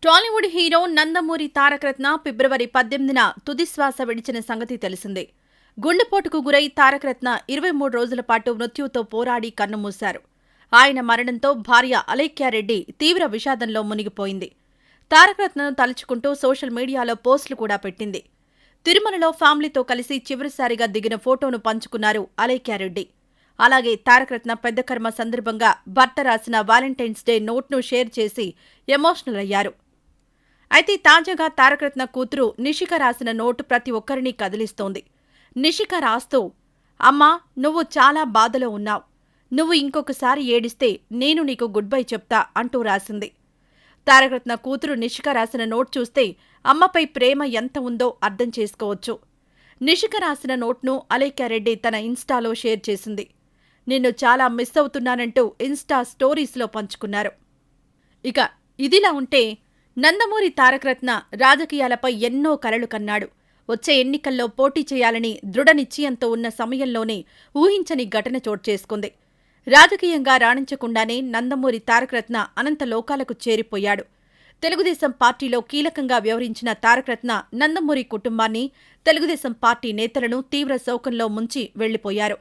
Tollywood hero Nandamuri Tarakaratna ఫిబ్రవరి 18న తుదిశ్వాస విడిచిన సంగతి తెలిసిందే. గుండెపోటుకు గురై తారకరత్న 23 రోజుల పాటు మృత్యువుతో పోరాడి కన్నుమూశారు. ఆయన మరణంతో భార్య అలేఖ్యారెడ్డి తీవ్ర విషాదంలో మునిగిపోయింది. తారకరత్నను తలుచుకుంటూ సోషల్ మీడియాలో పోస్టులు కూడా పెట్టింది. తిరుమలలో ఫ్యామిలీతో కలిసి చివరిసారిగా దిగిన ఫోటోను పంచుకున్నారు అలేఖ్యారెడ్డి. అలాగే తారకరత్న పెద్ద కర్మ సందర్భంగా భర్త రాసిన వాలంటైన్స్ డే నోట్ను షేర్ చేసి ఎమోషనల్ అయ్యారు. అయితే తాజాగా తారకరత్న కూతురు నిషిక రాసిన నోటు ప్రతి ఒక్కరినీ కదిలిస్తోంది. నిషిక రాస్తూ, అమ్మా, నువ్వు చాలా బాధలో ఉన్నావ్. నువ్వు ఇంకొకసారి ఏడిస్తే నేను నీకు గుడ్ బై చెప్తా అంటూ రాసింది. తారకరత్న కూతురు నిషిక రాసిన నోట్ చూస్తే అమ్మపై ప్రేమ ఎంత ఉందో అర్థం చేసుకోవచ్చు. నిషిక రాసిన నోట్ను అలేఖ్యారెడ్డి తన ఇన్స్టాలో షేర్ చేసింది. నిన్ను చాలా మిస్ అవుతున్నానంటూ ఇన్స్టా స్టోరీస్లో పంచుకున్నారు. ఇక ఇదిలా ఉంటే నందమూరి తారకరత్న రాజకీయాలపై ఎన్నో కలలు కన్నాడు. వచ్చే ఎన్నికల్లో పోటీ చేయాలని దృఢ నిశ్చయంతో ఉన్న సమయంలోనే ఊహించని ఘటన చోటుచేసుకుంది. రాజకీయంగా రాణించకుండానే నందమూరి తారకరత్న అనంత లోకాలకు చేరిపోయాడు. తెలుగుదేశం పార్టీలో కీలకంగా వ్యవహరించిన తారకరత్న నందమూరి కుటుంబాన్ని, తెలుగుదేశం పార్టీ నేతలను తీవ్ర శోకంలో ముంచి వెళ్లిపోయారు.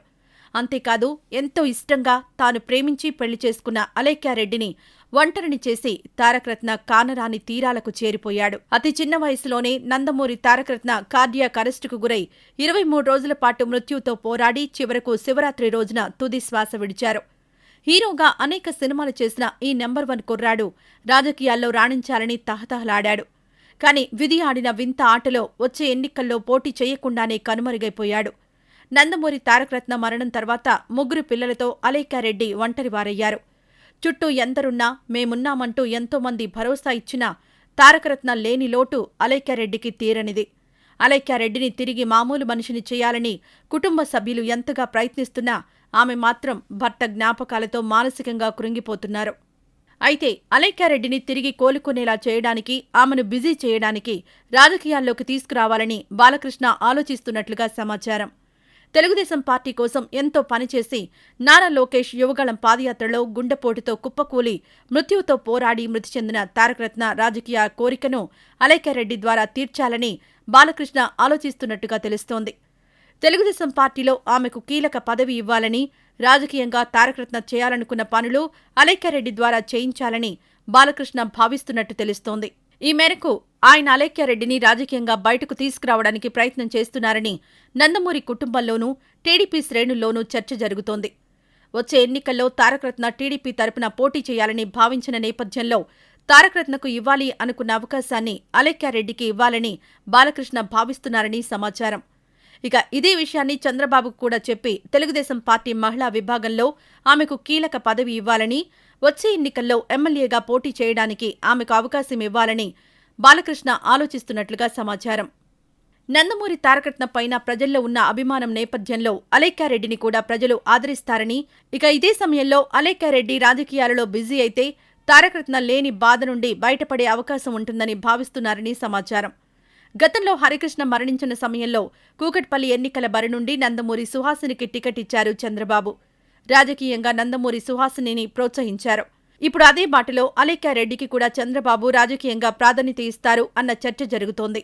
అంతేకాదు, ఎంతో ఇష్టంగా తాను ప్రేమించి పెళ్లి చేసుకున్న అలేఖ్యారెడ్డిని ఒంటరిని చేసి తారకరత్న కానరాని తీరాలకు చేరిపోయాడు. అతి చిన్న వయసులోనే నందమూరి తారకరత్న కార్డియాక్ అరెస్టుకు గురై 23 రోజుల పాటు మృత్యువుతో పోరాడి చివరకు శివరాత్రి రోజున తుది శ్వాస విడిచారు. హీరోగా అనేక సినిమాలు చేసిన ఈ నెంబర్ 1 కుర్రాడు రాజకీయాల్లో రాణించాలని తహతహలాడాడు. కాని విధి ఆడిన వింత ఆటలో వచ్చే ఎన్నికల్లో పోటీ చేయకుండానే కనుమరుగైపోయాడు. నందమూరి తారకరత్న మరణం తర్వాత 3 పిల్లలతో అలేఖ్యారెడ్డి ఒంటరివారయ్యారు. చుట్టూ ఎందరున్నా మేమున్నామంటూ ఎంతోమంది భరోసా ఇచ్చినా తారకరత్న లేని లోటు అలేఖ్యారెడ్డికి తీరనిది. అలేఖ్యారెడ్డిని తిరిగి మామూలు మనిషిని చేయాలని కుటుంబ సభ్యులు ఎంతగా ప్రయత్నిస్తున్నా ఆమె మాత్రం భర్త జ్ఞాపకాలతో మానసికంగా కృంగిపోతున్నారు. అయితే అలేఖ్యారెడ్డిని తిరిగి కోలుకునేలా చేయడానికి, ఆమెను బిజీ చేయడానికి రాజకీయాల్లోకి తీసుకురావాలని బాలకృష్ణ ఆలోచిస్తున్నట్లుగా సమాచారం. తెలుగుదేశం పార్టీ కోసం ఎంతో పనిచేసి నారా లోకేష్ యువగళం పాదయాత్రలో గుండెపోటుతో కుప్పకూలి మృత్యువుతో పోరాడి మృతి చెందిన తారకరత్న రాజకీయ కోరికను అలేఖ్యారెడ్డి ద్వారా తీర్చాలని బాలకృష్ణ ఆలోచిస్తున్నట్టుగా తెలుస్తోంది. తెలుగుదేశం పార్టీలో ఆమెకు కీలక పదవి ఇవ్వాలని, రాజకీయంగా తారకరత్న చేయాలనుకున్న పనులు అలేఖ్యారెడ్డి ద్వారా చేయించాలని బాలకృష్ణ భావిస్తున్నట్టు తెలుస్తోంది. ఈ మేరకు ఆయన అలేఖ్యారెడ్డిని రాజకీయంగా బయటకు తీసుకురావడానికి ప్రయత్నం చేస్తున్నారని నందమూరి కుటుంబంలోనూ, టీడీపీ శ్రేణుల్లోనూ చర్చ జరుగుతోంది. వచ్చే ఎన్నికల్లో తారకరత్న టీడీపీ తరపున పోటీ చేయాలని భావించిన నేపథ్యంలో తారకరత్నకు ఇవ్వాలి అనుకున్న అవకాశాన్ని అలేఖ్యారెడ్డికి ఇవ్వాలని బాలకృష్ణ భావిస్తున్నారని సమాచారం. ఇక ఇదే విషయాన్ని చంద్రబాబుకు కూడా చెప్పి తెలుగుదేశం పార్టీ మహిళా విభాగంలో ఆమెకు కీలక పదవి ఇవ్వాలని, వచ్చే ఎన్నికల్లో ఎమ్మెల్యేగా పోటీ చేయడానికి ఆమెకు అవకాశం ఇవ్వాలని బాలకృష్ణ ఆలోచిస్తున్నట్లుగా సమాచారం. నందమూరి తారకరత్న పైన ప్రజల్లో ఉన్న అభిమానం నేపథ్యంలో అలేఖ్యారెడ్డిని కూడా ప్రజలు ఆదరిస్తారని, ఇక ఇదే సమయంలో అలేఖ్యారెడ్డి రాజకీయాలలో బిజీ అయితే తారకరత్న లేని బాధ నుండి బయటపడే అవకాశం ఉంటుందని భావిస్తున్నారని సమాచారం. గతంలో హరికృష్ణ మరణించిన సమయంలో కూకట్పల్లి ఎన్నికల బరి నుండి నందమూరి సుహాసినికి టికెట్ ఇచ్చారు చంద్రబాబు. రాజకీయంగా నందమూరి సుహాసినిని ప్రోత్సహించారు. ఇప్పుడు అదే బాటలో అలేఖ్యారెడ్డికి కూడా చంద్రబాబు రాజకీయంగా ప్రాధాన్యత ఇస్తారు అన్న చర్చ జరుగుతోంది.